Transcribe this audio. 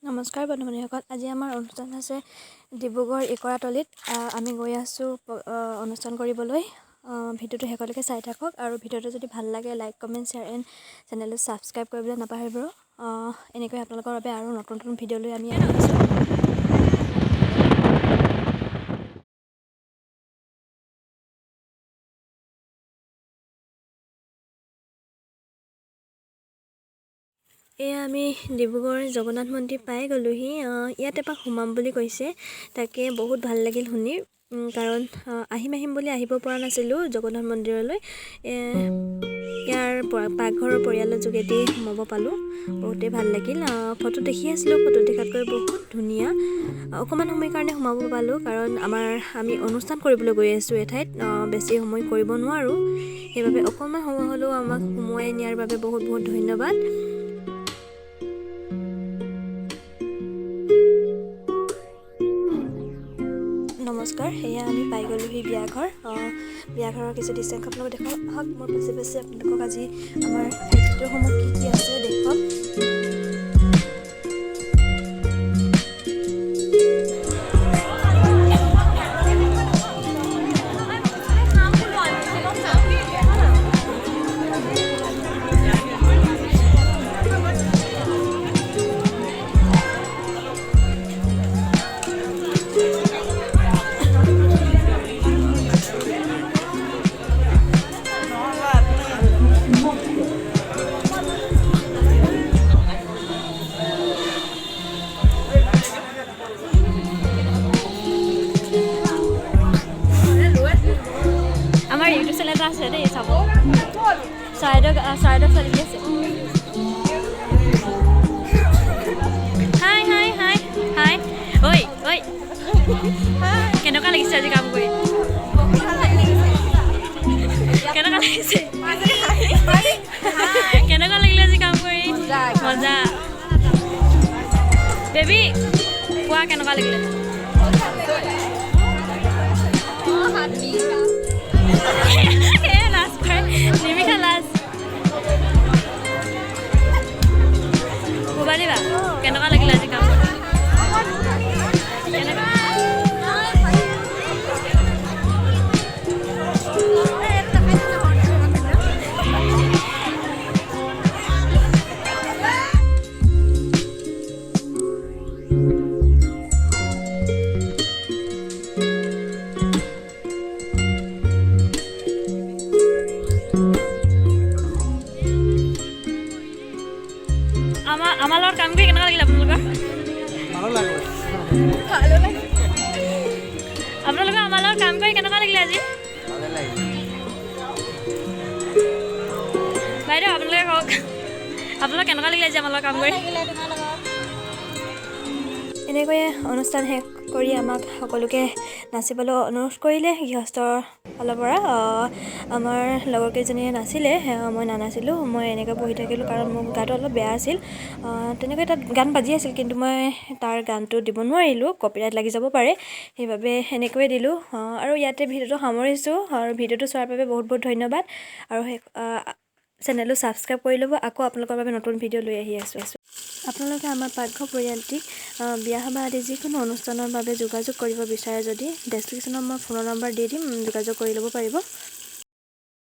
নমস্কাৰ বন্ধু-বান্ধৱীসকল, আজি আমাৰ অনুষ্ঠান আছে ডিব্ৰুগড় ইকৰাতলিত। আমি গৈ আছোঁ অনুষ্ঠান কৰিবলৈ। ভিডিঅ'টো শেষলৈকে চাই থাকক আৰু ভিডিঅ'টো যদি ভাল লাগে লাইক কমেণ্ট শ্বেয়াৰ এণ্ড চেনেলটো ছাবস্ক্ৰাইব কৰিবলৈ নাপাহৰিব। এনেকৈ আপোনালোকৰ বাবে আৰু নতুন নতুন ভিডিঅ' লৈ আমি আহি আছোঁ। এয়া আমি ডিব্ৰুগড় জগন্নাথ মন্দিৰ পাই গ'লোহি। ইয়াত এপাক সোমাম বুলি কৈছে, তাকে বহুত ভাল লাগিল শুনি, কাৰণ আহিম বুলি আহিব পৰা নাছিলোঁ জগন্নাথ মন্দিৰলৈ। ইয়াৰ পাকঘৰৰ পৰিয়ালৰ যোগেদি সোমাব পালোঁ, বহুতেই ভাল লাগিল। ফটো দেখি আছিলোঁ, ফটো দেখাতকৈ বহুত ধুনীয়া। অকণমান সময়ৰ কাৰণে সোমাব পালোঁ, কাৰণ আমি অনুষ্ঠান কৰিবলৈ গৈ আছোঁ এঠাইত, বেছি সময় কৰিব নোৱাৰোঁ। সেইবাবে অকণমান সময় হ'লেও আমাক সোমোৱাই নিয়াৰ বাবে বহুত বহুত ধন্যবাদ। নমস্কাৰ, সেয়া আমি পাই গ'লোহি বিয়াঘৰ। বিয়াঘৰৰ কিছু দৃশ্যাংশ আপোনালোকক দেখাওক। আহক মোৰ পাছে পাছে আপোনালোকক আজি আমাৰ খাদ্যসমূহ কি আছে দেখুৱাম। আমাৰ ইউটিউব চেনেল এটা আছে দেই, চাব। চৰাইদেউ ছোৱালী আছে। হাই হাই হাই হাই, ঐ ঐ, কেনেকুৱা লাগিছে আজি কাম কৰি? কেনেকুৱা লাগিছে? কেনেকুৱা লাগিলে আজি কাম কৰি? মজা। বেবী কোৱা, কেনেকুৱা লাগিলে? লাজ কৰে নিমিষা, লাজ মোবাইল দিবা। কেনেকুৱা লাগিলে আজি কাম কৰি? আমাৰ লগত কাম কৰি কেনেকুৱা লাগিলে আপোনালোকৰ? আপোনালোকৰ আমাৰ লগত কাম কৰি কেনেকুৱা লাগিলে আজি? বাইদেউ আপোনালোকে কওক, আপোনালোকৰ কেনেকুৱা লাগিলে আজি আমাৰ লগত কাম কৰি? এনেকৈয়ে অনুষ্ঠান শেষ কৰি আমাক সকলোকে নাচিবলৈ অনুৰোধ কৰিলে গৃহস্থৰ ফালৰ পৰা। আমাৰ লগৰকেইজনীয়ে নাছিলে, মই নানাছিলোঁ। মই এনেকৈ বহি থাকিলোঁ, কাৰণ মোৰ গাটো অলপ বেয়া আছিল। তেনেকৈ তাত গান বাজি আছিল, কিন্তু মই তাৰ গানটো দিব নোৱাৰিলোঁ, কপিৰাইট লাগি যাব পাৰে। সেইবাবে এনেকৈয়ে দিলোঁ। আৰু ইয়াতে ভিডিঅ'টো সামৰিছোঁ, আৰু ভিডিঅ'টো চোৱাৰ বাবে বহুত বহুত ধন্যবাদ। আৰু চেনেলটো ছাবস্ক্ৰাইব কৰি ল'ব। আকৌ আপোনালোকৰ বাবে নতুন ভিডিঅ' লৈ আহি আছোঁ। আপোনালোকে আমাৰ পাকঘৰ পৰিয়ালটিক বিয়া সবাহ আদি যিকোনো অনুষ্ঠানৰ বাবে যোগাযোগ কৰিব বিচাৰে যদি ডেছক্ৰিপশ্যনত মই ফোনৰ নম্বৰ দি দিম, যোগাযোগ কৰি ল'ব পাৰিব।